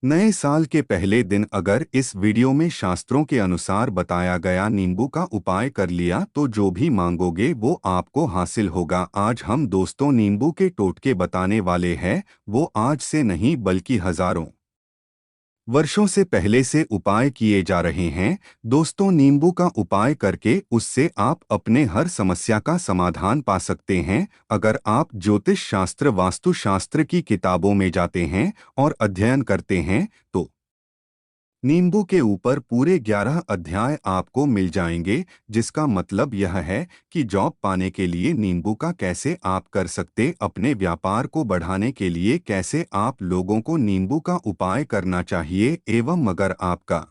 नए साल के पहले दिन अगर इस वीडियो में शास्त्रों के अनुसार बताया गया नींबू का उपाय कर लिया तो जो भी मांगोगे वो आपको हासिल होगा। आज हम दोस्तों नींबू के टोटके बताने वाले हैं। वो आज से नहीं बल्कि हजारों वर्षों से पहले से उपाय किए जा रहे हैं। दोस्तों नींबू का उपाय करके उससे आप अपने हर समस्या का समाधान पा सकते हैं। अगर आप ज्योतिष शास्त्र वास्तु शास्त्र की किताबों में जाते हैं और अध्ययन करते हैं तो नींबू के ऊपर पूरे 11 अध्याय आपको मिल जाएंगे, जिसका मतलब यह है कि जॉब पाने के लिए नींबू का कैसे आप कर सकते, अपने व्यापार को बढ़ाने के लिए कैसे आप लोगों को नींबू का उपाय करना चाहिए, एवं अगर आपका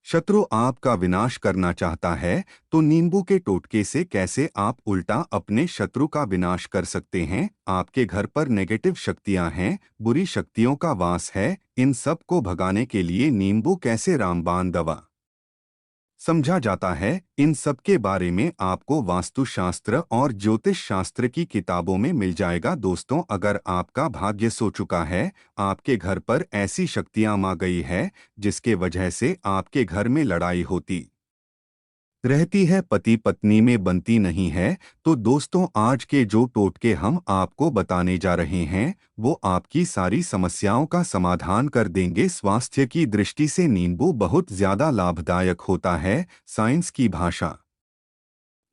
शत्रु आपका विनाश करना चाहता है तो नींबू के टोटके से कैसे आप उल्टा अपने शत्रु का विनाश कर सकते हैं। आपके घर पर नेगेटिव शक्तियां हैं, बुरी शक्तियों का वास है, इन सब को भगाने के लिए नींबू कैसे रामबाण दवा समझा जाता है। इन सब के बारे में आपको वास्तुशास्त्र और ज्योतिष शास्त्र की किताबों में मिल जाएगा। दोस्तों अगर आपका भाग्य सो चुका है, आपके घर पर ऐसी शक्तियां आ गई है जिसके वजह से आपके घर में लड़ाई होती रहती है, पति पत्नी में बनती नहीं है, तो दोस्तों आज के जो टोटके हम आपको बताने जा रहे हैं वो आपकी सारी समस्याओं का समाधान कर देंगे। स्वास्थ्य की दृष्टि से नींबू बहुत ज्यादा लाभदायक होता है। साइंस की भाषा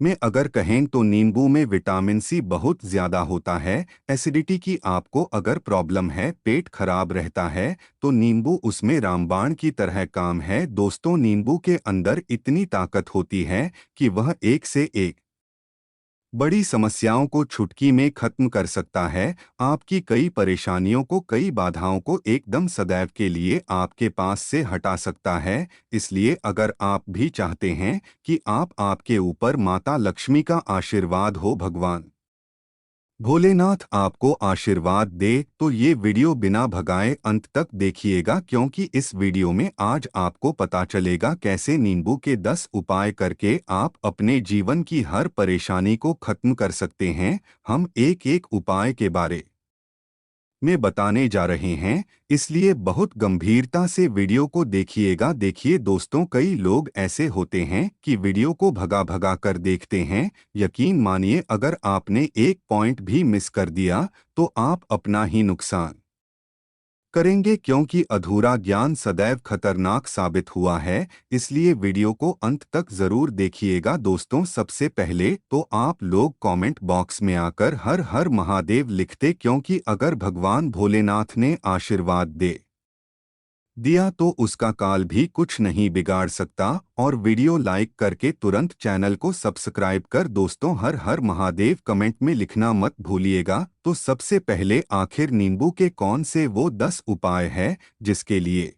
में अगर कहें तो नींबू में विटामिन सी बहुत ज्यादा होता है। एसिडिटी की आपको अगर प्रॉब्लम है, पेट खराब रहता है, तो नींबू उसमें रामबाण की तरह काम है। दोस्तों नींबू के अंदर इतनी ताकत होती है कि वह एक से एक बड़ी समस्याओं को चुटकी में खत्म कर सकता है। आपकी कई परेशानियों को, कई बाधाओं को एकदम सदैव के लिए आपके पास से हटा सकता है। इसलिए अगर आप भी चाहते हैं कि आपके ऊपर माता लक्ष्मी का आशीर्वाद हो, भगवान भोलेनाथ आपको आशीर्वाद दे, तो ये वीडियो बिना भगाए अंत तक देखिएगा, क्योंकि इस वीडियो में आज आपको पता चलेगा कैसे नींबू के 10 उपाय करके आप अपने जीवन की हर परेशानी को खत्म कर सकते हैं। हम एक एक उपाय के बारे में बताने जा रहे हैं, इसलिए बहुत गंभीरता से वीडियो को देखिएगा। देखिए दोस्तों, कई लोग ऐसे होते हैं कि वीडियो को भगा भगा कर देखते हैं। यकीन मानिए अगर आपने एक पॉइंट भी मिस कर दिया तो आप अपना ही नुकसान करेंगे, क्योंकि अधूरा ज्ञान सदैव खतरनाक साबित हुआ है। इसलिए वीडियो को अंत तक जरूर देखिएगा। दोस्तों सबसे पहले तो आप लोग कमेंट बॉक्स में आकर हर हर महादेव लिखते, क्योंकि अगर भगवान भोलेनाथ ने आशीर्वाद दे दिया तो उसका काल भी कुछ नहीं बिगाड़ सकता। और वीडियो लाइक करके तुरंत चैनल को सब्सक्राइब कर दोस्तों हर हर महादेव कमेंट में लिखना मत भूलिएगा। तो सबसे पहले आखिर नींबू के कौन से वो 10 उपाय हैं जिसके लिए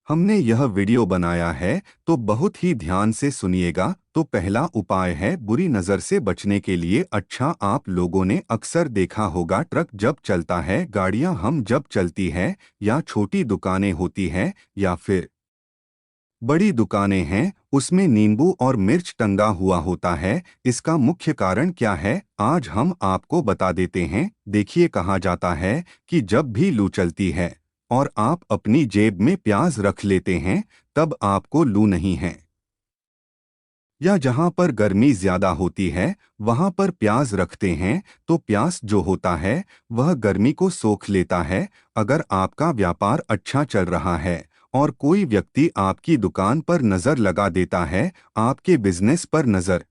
हमने यह वीडियो बनाया है, तो बहुत ही ध्यान से सुनिएगा। तो पहला उपाय है बुरी नज़र से बचने के लिए। अच्छा, आप लोगों ने अक्सर देखा होगा ट्रक जब चलता है, गाड़ियां हम जब चलती हैं, या छोटी दुकानें होती हैं या फिर बड़ी दुकानें हैं, उसमें नींबू और मिर्च टंगा हुआ होता है। इसका मुख्य कारण क्या है आज हम आपको बता देते हैं। देखिए कहा जाता है कि जब भी लू चलती है और आप अपनी जेब में प्याज रख लेते हैं तब आपको लू नहीं है। या जहां पर गर्मी ज्यादा होती है वहां पर प्याज रखते हैं तो प्याज जो होता है वह गर्मी को सोख लेता है। अगर आपका व्यापार अच्छा चल रहा है और कोई व्यक्ति आपकी दुकान पर नजर लगा देता है, आपके बिजनेस पर नजर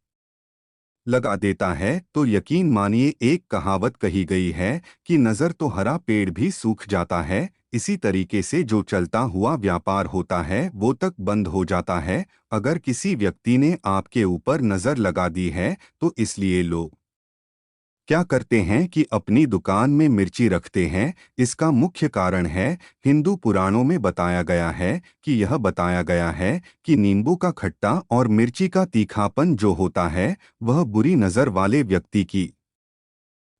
लगा देता है, तो यकीन मानिए एक कहावत कही गई है कि नजर तो हरा पेड़ भी सूख जाता है। इसी तरीके से जो चलता हुआ व्यापार होता है वो तक बंद हो जाता है। अगर किसी व्यक्ति ने आपके ऊपर नजर लगा दी है तो इसलिए लोग क्या करते हैं कि अपनी दुकान में मिर्ची रखते हैं। इसका मुख्य कारण है, हिंदू पुराणों में बताया गया है कि यह बताया गया है कि नींबू का खट्टा और मिर्ची का तीखापन जो होता है वह बुरी नज़र वाले व्यक्ति की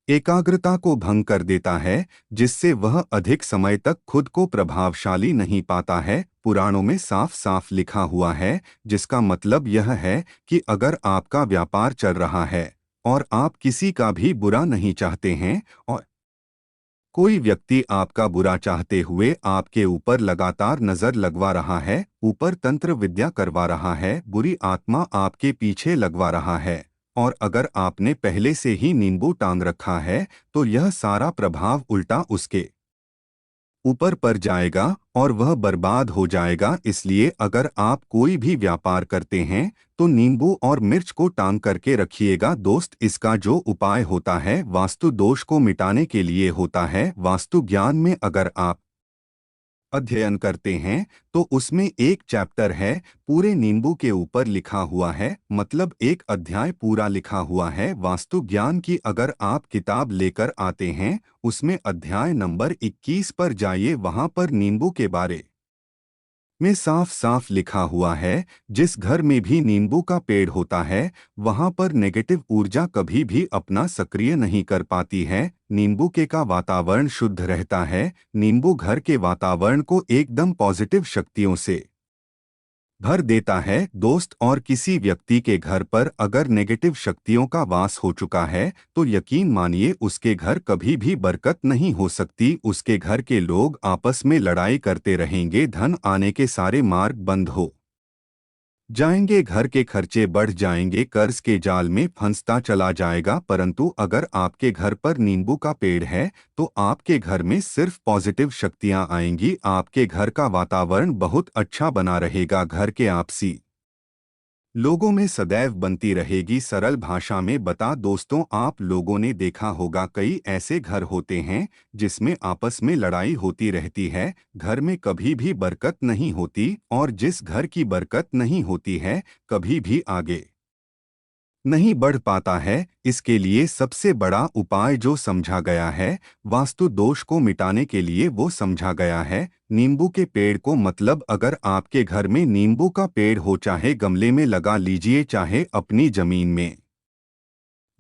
एकाग्रता को भंग कर देता है, जिससे वह अधिक समय तक खुद को प्रभावशाली नहीं पाता है। पुराणों में साफ साफ लिखा हुआ है, जिसका मतलब यह है कि अगर आपका व्यापार चल रहा है और आप किसी का भी बुरा नहीं चाहते हैं और कोई व्यक्ति आपका बुरा चाहते हुए आपके ऊपर लगातार नजर लगवा रहा है, ऊपर तंत्र विद्या करवा रहा है, बुरी आत्मा आपके पीछे लगवा रहा है। और अगर आपने पहले से ही नींबू टांग रखा है तो यह सारा प्रभाव उल्टा उसके ऊपर पड़ जाएगा और वह बर्बाद हो जाएगा। इसलिए अगर आप कोई भी व्यापार करते हैं तो नींबू और मिर्च को टांग करके रखिएगा दोस्त। इसका जो उपाय होता है वास्तु दोष को मिटाने के लिए होता है। वास्तु ज्ञान में अगर आप अध्ययन करते हैं तो उसमें एक चैप्टर है, पूरे नींबू के ऊपर लिखा हुआ है, मतलब एक अध्याय पूरा लिखा हुआ है वास्तु ज्ञान की। अगर आप किताब लेकर आते हैं उसमें अध्याय नंबर 21 पर जाइए, वहां पर नींबू के बारे में साफ साफ लिखा हुआ है। जिस घर में भी नींबू का पेड़ होता है वहां पर नेगेटिव ऊर्जा कभी भी अपना सक्रिय नहीं कर पाती है। नींबू के का वातावरण शुद्ध रहता है। नींबू घर के वातावरण को एकदम पॉजिटिव शक्तियों से भर देता है दोस्त। और किसी व्यक्ति के घर पर अगर नेगेटिव शक्तियों का वास हो चुका है तो यकीन मानिए उसके घर कभी भी बरकत नहीं हो सकती। उसके घर के लोग आपस में लड़ाई करते रहेंगे, धन आने के सारे मार्ग बंद हो जाएंगे, घर के खर्चे बढ़ जाएंगे, कर्ज के जाल में फंसता चला जाएगा। परंतु अगर आपके घर पर नींबू का पेड़ है तो आपके घर में सिर्फ पॉजिटिव शक्तियां आएंगी। आपके घर का वातावरण बहुत अच्छा बना रहेगा, घर के आपसी लोगों में सदैव बनती रहेगी। सरल भाषा में बता दोस्तों, आप लोगों ने देखा होगा कई ऐसे घर होते हैं जिसमें आपस में लड़ाई होती रहती है, घर में कभी भी बरकत नहीं होती। और जिस घर की बरकत नहीं होती है कभी भी आगे नहीं बढ़ पाता है। इसके लिए सबसे बड़ा उपाय जो समझा गया है वास्तु दोष को मिटाने के लिए, वो समझा गया है नींबू के पेड़ को। मतलब अगर आपके घर में नींबू का पेड़ हो, चाहे गमले में लगा लीजिए चाहे अपनी जमीन में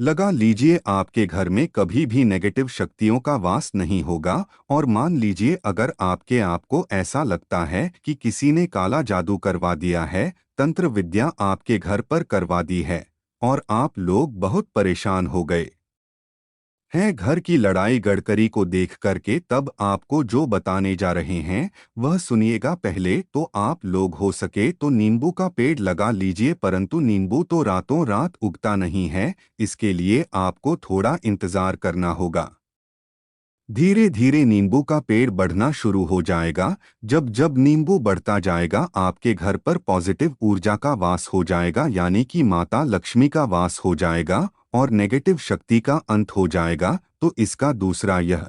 लगा लीजिए, आपके घर में कभी भी नेगेटिव शक्तियों का वास नहीं होगा। और मान लीजिए अगर आपके आपको ऐसा लगता है कि किसी ने काला जादू करवा दिया है, तंत्र विद्या आपके घर पर करवा दी है और आप लोग बहुत परेशान हो गए हैं घर की लड़ाई गड़करी को देख करके, तब आपको जो बताने जा रहे हैं वह सुनिएगा। पहले तो आप लोग हो सके तो नींबू का पेड़ लगा लीजिए, परंतु नींबू तो रातों रात उगता नहीं है। इसके लिए आपको थोड़ा इंतजार करना होगा। धीरे धीरे नींबू का पेड़ बढ़ना शुरू हो जाएगा। जब जब नींबू बढ़ता जाएगा आपके घर पर पॉजिटिव ऊर्जा का वास हो जाएगा, यानी कि माता लक्ष्मी का वास हो जाएगा और नेगेटिव शक्ति का अंत हो जाएगा। तो इसका दूसरा यह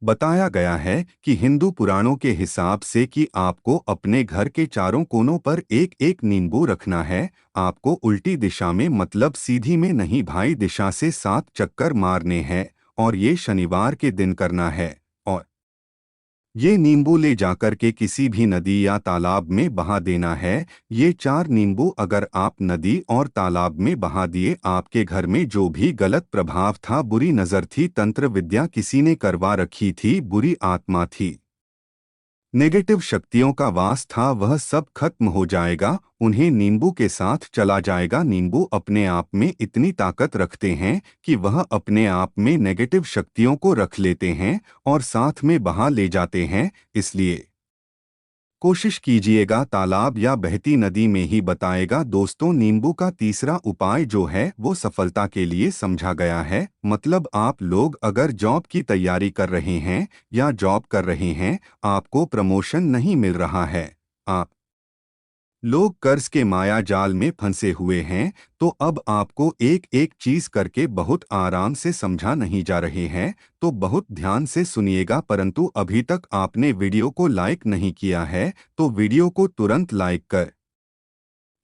बताया गया है कि हिंदू पुराणों के हिसाब से कि आपको अपने घर के चारों कोनों पर एक एक नींबू रखना है। आपको उल्टी दिशा में, मतलब सीधी में नहीं भाई, दिशा से 7 चक्कर मारने हैं और ये शनिवार के दिन करना है। और ये नींबू ले जाकर के किसी भी नदी या तालाब में बहा देना है। ये 4 नींबू अगर आप नदी और तालाब में बहा दिए, आपके घर में जो भी गलत प्रभाव था, बुरी नजर थी, तंत्र विद्या किसी ने करवा रखी थी, बुरी आत्मा थी, नेगेटिव शक्तियों का वास था, वह सब खत्म हो जाएगा, उन्हें नींबू के साथ चला जाएगा। नींबू अपने आप में इतनी ताकत रखते हैं कि वह अपने आप में नेगेटिव शक्तियों को रख लेते हैं और साथ में बहा ले जाते हैं। इसलिए कोशिश कीजिएगा तालाब या बहती नदी में ही बताएगा दोस्तों। नींबू का तीसरा उपाय जो है वो सफलता के लिए समझा गया है। मतलब आप लोग अगर जॉब की तैयारी कर रहे हैं या जॉब कर रहे हैं, आपको प्रमोशन नहीं मिल रहा है, आप लोग कर्ज के माया जाल में फंसे हुए हैं, तो अब आपको एक एक चीज करके बहुत आराम से समझा नहीं जा रहे हैं, तो बहुत ध्यान से सुनिएगा। परंतु अभी तक आपने वीडियो को लाइक नहीं किया है तो वीडियो को तुरंत लाइक कर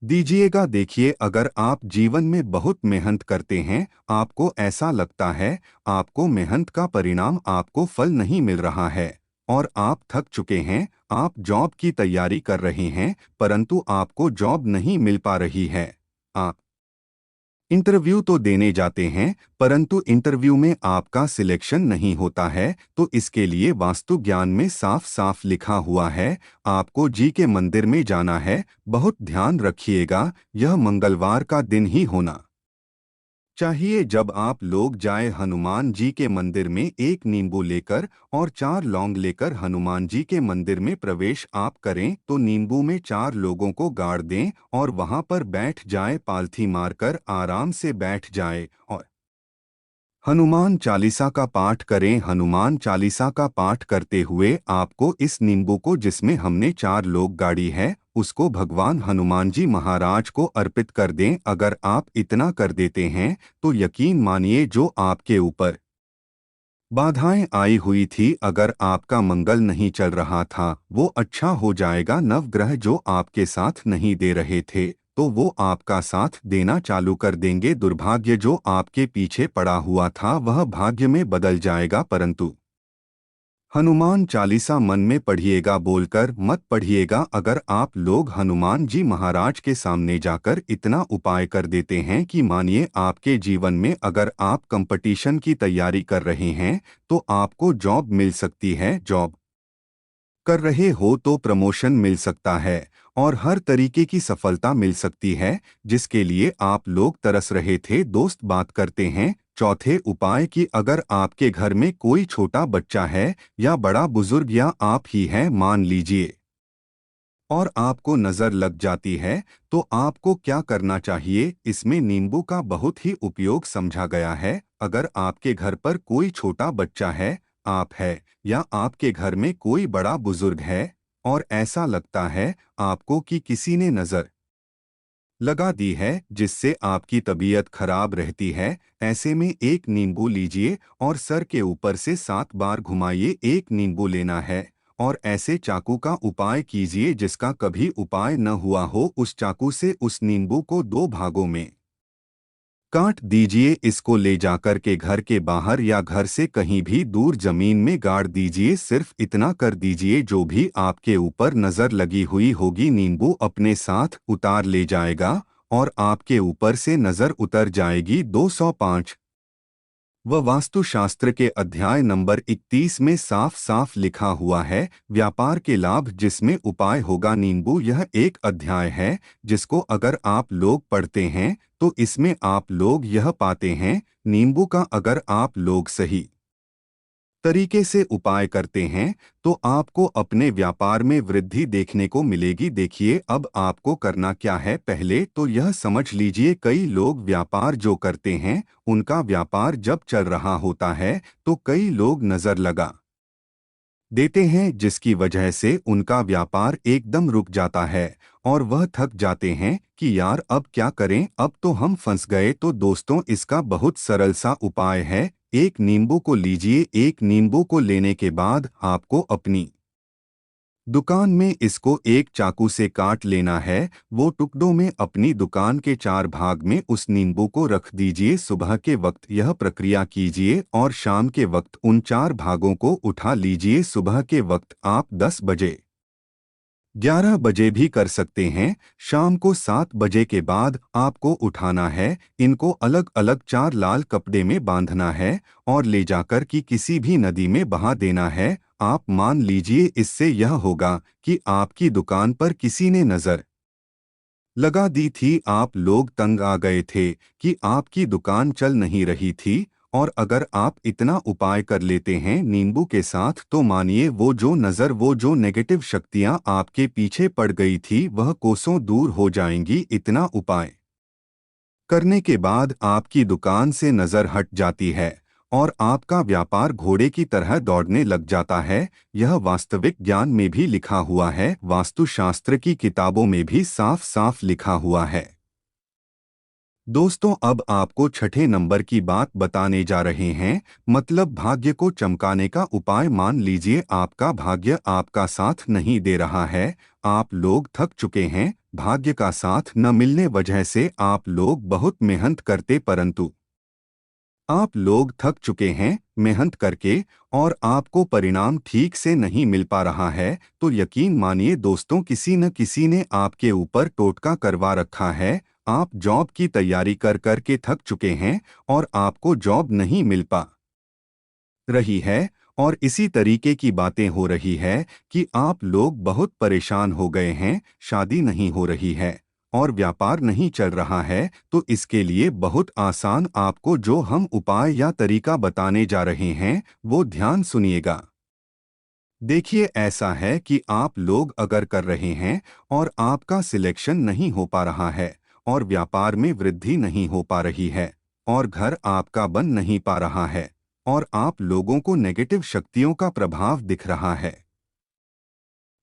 दीजिएगा। देखिए, अगर आप जीवन में बहुत मेहनत करते हैं, आपको ऐसा लगता है आपको मेहनत का परिणाम, आपको फल नहीं मिल रहा है और आप थक चुके हैं, आप जॉब की तैयारी कर रहे हैं परंतु आपको जॉब नहीं मिल पा रही है, आप इंटरव्यू तो देने जाते हैं परंतु इंटरव्यू में आपका सिलेक्शन नहीं होता है, तो इसके लिए वास्तु ज्ञान में साफ साफ लिखा हुआ है आपको जी के मंदिर में जाना है। बहुत ध्यान रखिएगा, यह मंगलवार का दिन ही होना चाहिए जब आप लोग जाए हनुमान जी के मंदिर में एक नींबू लेकर और 4 लौंग लेकर हनुमान जी के मंदिर में प्रवेश आप करें तो नींबू में 4 लोगों को गाड़ दें और वहां पर बैठ जाए, पालथी मारकर आराम से बैठ जाए और हनुमान चालीसा का पाठ करें। हनुमान चालीसा का पाठ करते हुए आपको इस नींबू को जिसमें हमने 4 लोग गाड़ी है उसको भगवान हनुमान जी महाराज को अर्पित कर दें। अगर आप इतना कर देते हैं तो यकीन मानिए जो आपके ऊपर बाधाएं आई हुई थी, अगर आपका मंगल नहीं चल रहा था, वो अच्छा हो जाएगा। नवग्रह जो आपके साथ नहीं दे रहे थे तो वो आपका साथ देना चालू कर देंगे। दुर्भाग्य जो आपके पीछे पड़ा हुआ था वह भाग्य में बदल जाएगा। परंतु हनुमान चालीसा मन में पढ़िएगा, बोलकर मत पढ़िएगा। अगर आप लोग हनुमान जी महाराज के सामने जाकर इतना उपाय कर देते हैं कि मानिए आपके जीवन में अगर आप कंपटीशन की तैयारी कर रहे हैं तो आपको जॉब मिल सकती है, जॉब कर रहे हो तो प्रमोशन मिल सकता है और हर तरीके की सफलता मिल सकती है जिसके लिए आप लोग तरस रहे थे। दोस्त बात करते हैं चौथे उपाय की। अगर आपके घर में कोई छोटा बच्चा है या बड़ा बुजुर्ग या आप ही हैं मान लीजिए और आपको नजर लग जाती है तो आपको क्या करना चाहिए। इसमें नींबू का बहुत ही उपयोग समझा गया है। अगर आपके घर पर कोई छोटा बच्चा है, आप है या आपके घर में कोई बड़ा बुजुर्ग है और ऐसा लगता है आपको कि किसी ने नजर लगा दी है जिससे आपकी तबीयत खराब रहती है, ऐसे में एक नींबू लीजिए और सर के ऊपर से 7 बार घुमाइए। एक नींबू लेना है और ऐसे चाकू का उपाय कीजिए जिसका कभी उपाय न हुआ हो। उस चाकू से उस नींबू को 2 भागों में काट दीजिए। इसको ले जाकर के घर के बाहर या घर से कहीं भी दूर जमीन में गाड़ दीजिए। सिर्फ इतना कर दीजिए, जो भी आपके ऊपर नजर लगी हुई होगी नींबू अपने साथ उतार ले जाएगा और आपके ऊपर से नजर उतर जाएगी। 205 व वास्तुशास्त्र के अध्याय नंबर 31 में साफ साफ लिखा हुआ है व्यापार के लाभ जिसमें उपाय होगा नींबू। यह एक अध्याय है जिसको अगर आप लोग पढ़ते हैं तो इसमें आप लोग यह पाते हैं नींबू का अगर आप लोग सही तरीके से उपाय करते हैं तो आपको अपने व्यापार में वृद्धि देखने को मिलेगी। देखिए अब आपको करना क्या है, पहले तो यह समझ लीजिए कई लोग व्यापार जो करते हैं उनका व्यापार जब चल रहा होता है तो कई लोग नजर लगा देते हैं जिसकी वजह से उनका व्यापार एकदम रुक जाता है और वह थक जाते हैं कि यार अब क्या करें, अब तो हम फंस गए। तो दोस्तों इसका बहुत सरल सा उपाय है। एक नींबू को लीजिए, एक नींबू को लेने के बाद आपको अपनी दुकान में इसको एक चाकू से काट लेना है। वो टुकड़ों में अपनी दुकान के 4 भाग में उस नींबू को रख दीजिए। सुबह के वक्त यह प्रक्रिया कीजिए और शाम के वक्त उन 4 भागों को उठा लीजिए। सुबह के वक्त आप 10 बजे 11 बजे भी कर सकते हैं। शाम को 7 बजे के बाद आपको उठाना है। इनको अलग अलग 4 लाल कपड़े में बांधना है और ले जाकर कि किसी भी नदी में बहा देना है। आप मान लीजिए इससे यह होगा कि आपकी दुकान पर किसी ने नजर लगा दी थी, आप लोग तंग आ गए थे कि आपकी दुकान चल नहीं रही थी और अगर आप इतना उपाय कर लेते हैं नींबू के साथ तो मानिए वो जो नज़र, वो जो नेगेटिव शक्तियां आपके पीछे पड़ गई थी वह कोसों दूर हो जाएंगी। इतना उपाय करने के बाद आपकी दुकान से नज़र हट जाती है और आपका व्यापार घोड़े की तरह दौड़ने लग जाता है। यह वास्तविक ज्ञान में भी लिखा हुआ है, वास्तुशास्त्र की किताबों में भी साफ साफ लिखा हुआ है। दोस्तों अब आपको छठे नंबर की बात बताने जा रहे हैं, मतलब भाग्य को चमकाने का उपाय। मान लीजिए आपका भाग्य आपका साथ नहीं दे रहा है, आप लोग थक चुके हैं, भाग्य का साथ न मिलने वजह से आप लोग बहुत मेहनत करते परंतु आप लोग थक चुके हैं मेहनत करके और आपको परिणाम ठीक से नहीं मिल पा रहा है तो यकीन मानिए दोस्तों किसी न किसी ने आपके ऊपर टोटका करवा रखा है। आप जॉब की तैयारी कर कर के थक चुके हैं और आपको जॉब नहीं मिल पा रही है और इसी तरीके की बातें हो रही है कि आप लोग बहुत परेशान हो गए हैं, शादी नहीं हो रही है, और व्यापार नहीं चल रहा है, तो इसके लिए बहुत आसान आपको जो हम उपाय या तरीका बताने जा रहे हैं वो ध्यान सुनिएगा। देखिए, ऐसा है कि आप लोग अगर कर रहे हैं और आपका सिलेक्शन नहीं हो पा रहा है और व्यापार में वृद्धि नहीं हो पा रही है और घर आपका बन नहीं पा रहा है और आप लोगों को नेगेटिव शक्तियों का प्रभाव दिख रहा है,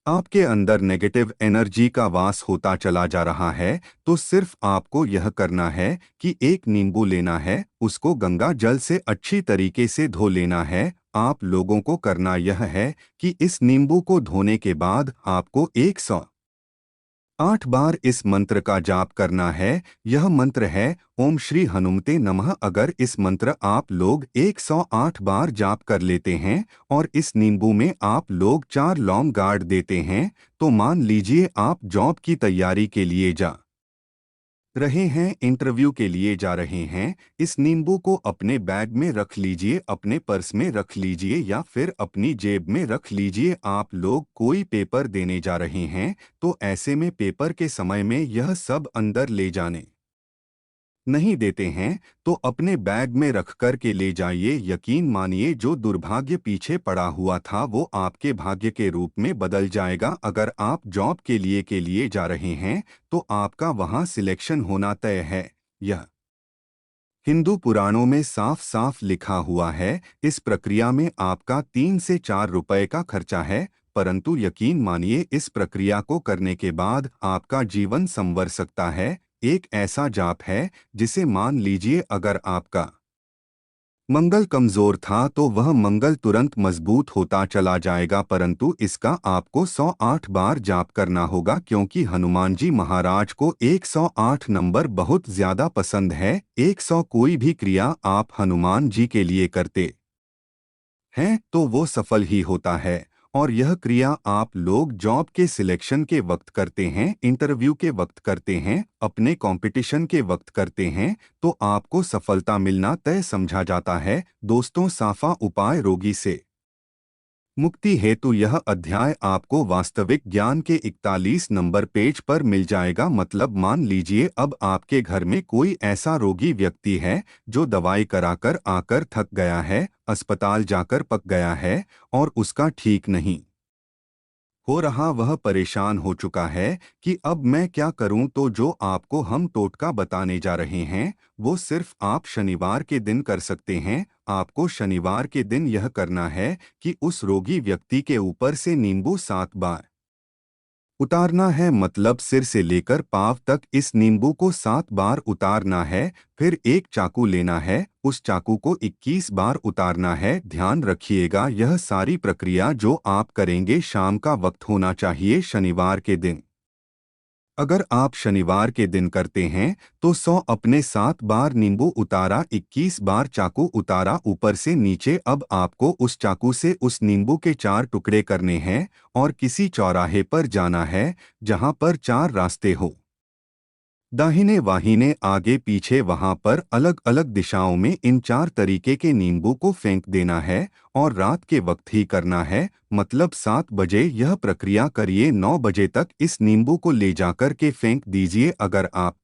आपके अंदर नेगेटिव एनर्जी का वास होता चला जा रहा है, तो सिर्फ आपको यह करना है कि एक नींबू लेना है, उसको गंगा जल से अच्छी तरीके से धो लेना है। आप लोगों को करना यह है कि इस नींबू को धोने के बाद आपको 108 बार इस मंत्र का जाप करना है। यह मंत्र है ओम श्री हनुमते नमः। अगर इस मंत्र आप लोग 108 बार जाप कर लेते हैं और इस नींबू में आप लोग 4 लौंग गाड़ देते हैं, तो मान लीजिए आप जॉब की तैयारी के लिए जा रहे हैं, इंटरव्यू के लिए जा रहे हैं, इस नींबू को अपने बैग में रख लीजिए, अपने पर्स में रख लीजिए या फिर अपनी जेब में रख लीजिए। आप लोग कोई पेपर देने जा रहे हैं, तो ऐसे में पेपर के समय में यह सब अंदर ले जाने नहीं देते हैं, तो अपने बैग में रख कर के ले जाइए। यकीन मानिए, जो दुर्भाग्य पीछे पड़ा हुआ था वो आपके भाग्य के रूप में बदल जाएगा। अगर आप जॉब के लिए जा रहे हैं, तो आपका वहां सिलेक्शन होना तय है। यह हिंदू पुराणों में साफ साफ लिखा हुआ है। इस प्रक्रिया में आपका 3 से 4 रुपए का खर्चा है, परंतु यकीन मानिए, इस प्रक्रिया को करने के बाद आपका जीवन संवर सकता है। एक ऐसा जाप है जिसे मान लीजिए अगर आपका मंगल कमजोर था तो वह मंगल तुरंत मजबूत होता चला जाएगा, परंतु इसका आपको 108 बार जाप करना होगा, क्योंकि हनुमान जी महाराज को 108 नंबर बहुत ज्यादा पसंद है। 100 कोई भी क्रिया आप हनुमान जी के लिए करते हैं तो वो सफल ही होता है। और यह क्रिया आप लोग जॉब के सिलेक्शन के वक्त करते हैं, इंटरव्यू के वक्त करते हैं, अपने कंपटीशन के वक्त करते हैं, तो आपको सफलता मिलना तय समझा जाता है। दोस्तों, साफा उपाय रोगी से मुक्ति हेतु यह अध्याय आपको वास्तविक ज्ञान के 41 नंबर पेज पर मिल जाएगा। मतलब मान लीजिए अब आपके घर में कोई ऐसा रोगी व्यक्ति है जो दवाई कराकर आकर थक गया है, अस्पताल जाकर पक गया है और उसका ठीक नहीं हो रहा, वह परेशान हो चुका है कि अब मैं क्या करूं। तो जो आपको हम टोटका बताने जा रहे हैं वो सिर्फ आप शनिवार के दिन कर सकते हैं। आपको शनिवार के दिन यह करना है कि उस रोगी व्यक्ति के ऊपर से नींबू 7 बार उतारना है, मतलब सिर से लेकर पांव तक इस नींबू को 7 बार उतारना है। फिर एक चाकू लेना है, उस चाकू को 21 बार उतारना है। ध्यान रखिएगा, यह सारी प्रक्रिया जो आप करेंगे शाम का वक्त होना चाहिए, शनिवार के दिन। अगर आप शनिवार के दिन करते हैं तो 100 अपने 7 बार नींबू उतारा, 21 बार चाकू उतारा ऊपर से नीचे। अब आपको उस चाकू से उस नींबू के 4 टुकड़े करने हैं और किसी चौराहे पर जाना है जहां पर 4 रास्ते हो, दाहिने वाहिने आगे पीछे। वहां पर अलग अलग दिशाओं में इन 4 तरीके के नींबू को फेंक देना है और रात के वक्त ही करना है। मतलब 7 बजे यह प्रक्रिया करिए, 9 बजे तक इस नींबू को ले जाकर के फेंक दीजिए। अगर आप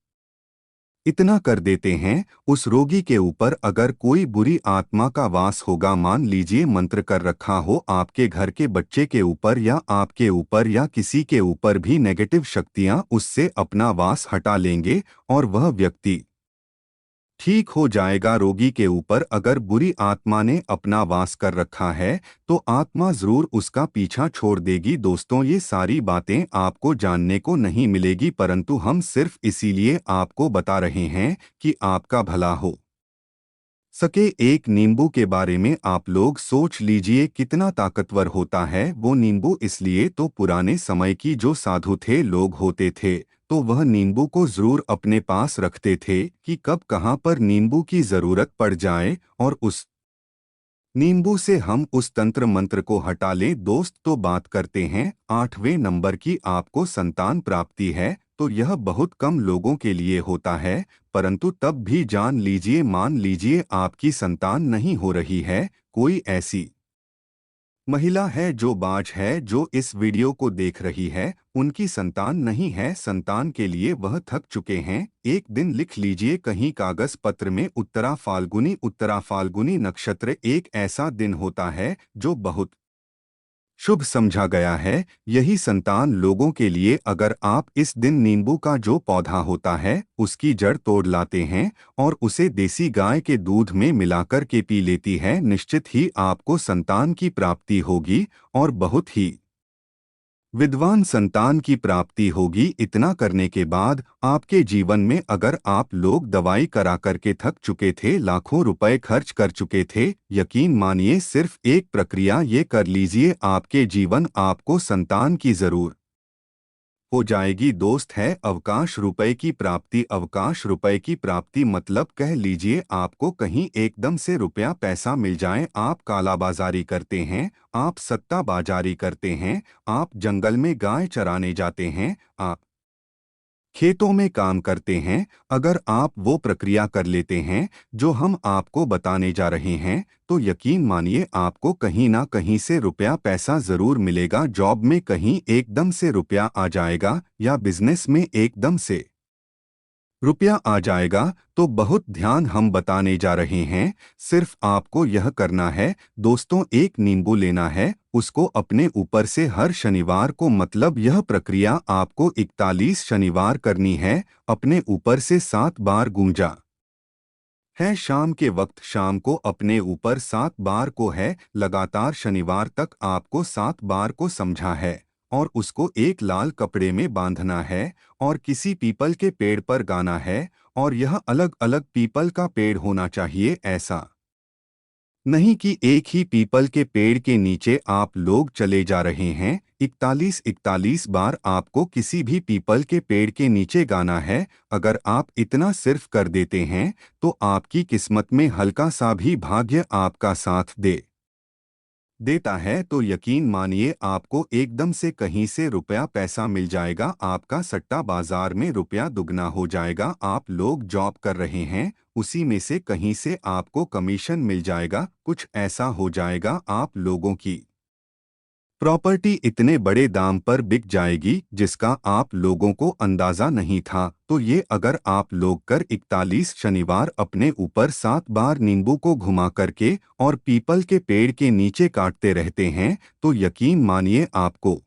इतना कर देते हैं, उस रोगी के ऊपर अगर कोई बुरी आत्मा का वास होगा, मान लीजिए मंत्र कर रखा हो आपके घर के बच्चे के ऊपर या आपके ऊपर या किसी के ऊपर भी, नेगेटिव शक्तियां उससे अपना वास हटा लेंगे और वह व्यक्ति ठीक हो जाएगा। रोगी के ऊपर अगर बुरी आत्मा ने अपना वास कर रखा है तो आत्मा जरूर उसका पीछा छोड़ देगी। दोस्तों, ये सारी बातें आपको जानने को नहीं मिलेगी, परंतु हम सिर्फ इसीलिए आपको बता रहे हैं कि आपका भला हो सके। एक नींबू के बारे में आप लोग सोच लीजिए कितना ताकतवर होता है वो नींबू। इसलिए तो पुराने समय की जो साधु थे, लोग होते थे, तो वह नींबू को जरूर अपने पास रखते थे कि कब कहाँ पर नींबू की जरूरत पड़ जाए और उस नींबू से हम उस तंत्र मंत्र को हटा लें। दोस्त, तो बात करते हैं 8वें नंबर की। आपको संतान प्राप्ति है तो यह बहुत कम लोगों के लिए होता है, परंतु तब भी जान लीजिए, मान लीजिए आपकी संतान नहीं हो रही है, कोई ऐसी महिला है जो बाज है, जो इस वीडियो को देख रही है, उनकी संतान नहीं है, संतान के लिए वह थक चुके हैं। एक दिन लिख लीजिए कहीं कागज पत्र में, उत्तरा फाल्गुनी नक्षत्र एक ऐसा दिन होता है जो बहुत शुभ समझा गया है। यही संतान लोगों के लिए अगर आप इस दिन नींबू का जो पौधा होता है उसकी जड़ तोड़ लाते हैं और उसे देसी गाय के दूध में मिलाकर के पी लेती है, निश्चित ही आपको संतान की प्राप्ति होगी और बहुत ही विद्वान संतान की प्राप्ति होगी। इतना करने के बाद आपके जीवन में अगर आप लोग दवाई करा करके थक चुके थे, लाखों रुपए खर्च कर चुके थे, यकीन मानिए सिर्फ एक प्रक्रिया ये कर लीजिए, आपके जीवन आपको संतान की जरूर हो जाएगी। दोस्त है अवकाश रुपए की प्राप्ति, अवकाश रुपए की प्राप्ति मतलब कह लीजिए आपको कहीं एकदम से रुपया पैसा मिल जाए। आप कालाबाजारी करते हैं, आप सट्टाबाजारी करते हैं, आप जंगल में गाय चराने जाते हैं, आप खेतों में काम करते हैं, अगर आप वो प्रक्रिया कर लेते हैं जो हम आपको बताने जा रहे हैं तो यकीन मानिए आपको कहीं ना कहीं से रुपया पैसा जरूर मिलेगा। जॉब में कहीं एकदम से रुपया आ जाएगा या बिजनेस में एकदम से रुपया आ जाएगा। तो बहुत ध्यान हम बताने जा रहे हैं, सिर्फ आपको यह करना है दोस्तों, एक नींबू लेना है, उसको अपने ऊपर से हर शनिवार को, मतलब यह प्रक्रिया आपको 41 शनिवार करनी है, अपने ऊपर से 7 बार गूंजा है। शाम के वक्त शाम को अपने ऊपर 7 बार को है, लगातार शनिवार तक आपको 7 बार को समझा है और उसको एक लाल कपड़े में बांधना है और किसी पीपल के पेड़ पर गाना है। और यह अलग अलग पीपल का पेड़ होना चाहिए, ऐसा नहीं कि एक ही पीपल के पेड़ के नीचे आप लोग चले जा रहे हैं। 41 बार आपको किसी भी पीपल के पेड़ के नीचे गाना है। अगर आप इतना सिर्फ कर देते हैं तो आपकी किस्मत में हल्का सा भी भाग्य आपका साथ देता है तो यकीन मानिए आपको एकदम से कहीं से रुपया पैसा मिल जाएगा, आपका सट्टा बाजार में रुपया दुगना हो जाएगा। आप लोग जॉब कर रहे हैं, उसी में से कहीं से आपको कमीशन मिल जाएगा, कुछ ऐसा हो जाएगा आप लोगों की प्रॉपर्टी इतने बड़े दाम पर बिक जाएगी जिसका आप लोगों को अंदाजा नहीं था। तो ये अगर आप लोग कर 41 शनिवार अपने ऊपर 7 बार नींबू को घुमा करके और पीपल के पेड़ के नीचे काटते रहते हैं तो यकीन मानिए आपको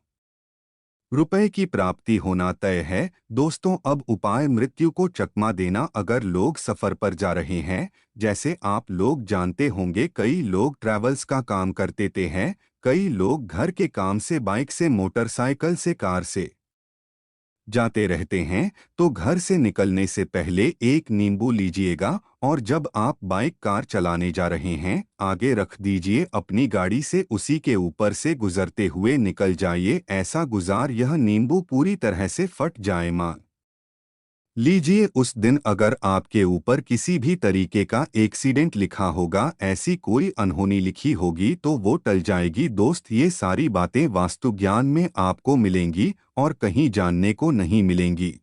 रुपए की प्राप्ति होना तय है। दोस्तों अब उपाय मृत्यु को चकमा देना। अगर लोग सफर पर जा रहे हैं, जैसे आप लोग जानते होंगे कई लोग ट्रैवल्स का काम करते थे हैं, कई लोग घर के काम से बाइक से मोटरसाइकिल से कार से जाते रहते हैं, तो घर से निकलने से पहले एक नींबू लीजिएगा और जब आप बाइक कार चलाने जा रहे हैं आगे रख दीजिए अपनी गाड़ी से, उसी के ऊपर से गुजरते हुए निकल जाइए। ऐसा गुजार यह नींबू पूरी तरह से फट जाए मान लीजिए। उस दिन अगर आपके ऊपर किसी भी तरीके का एक्सीडेंट लिखा होगा, ऐसी कोई अनहोनी लिखी होगी तो वो टल जाएगी। दोस्त ये सारी बातें वास्तु ज्ञान में आपको मिलेंगी और कहीं जानने को नहीं मिलेंगी।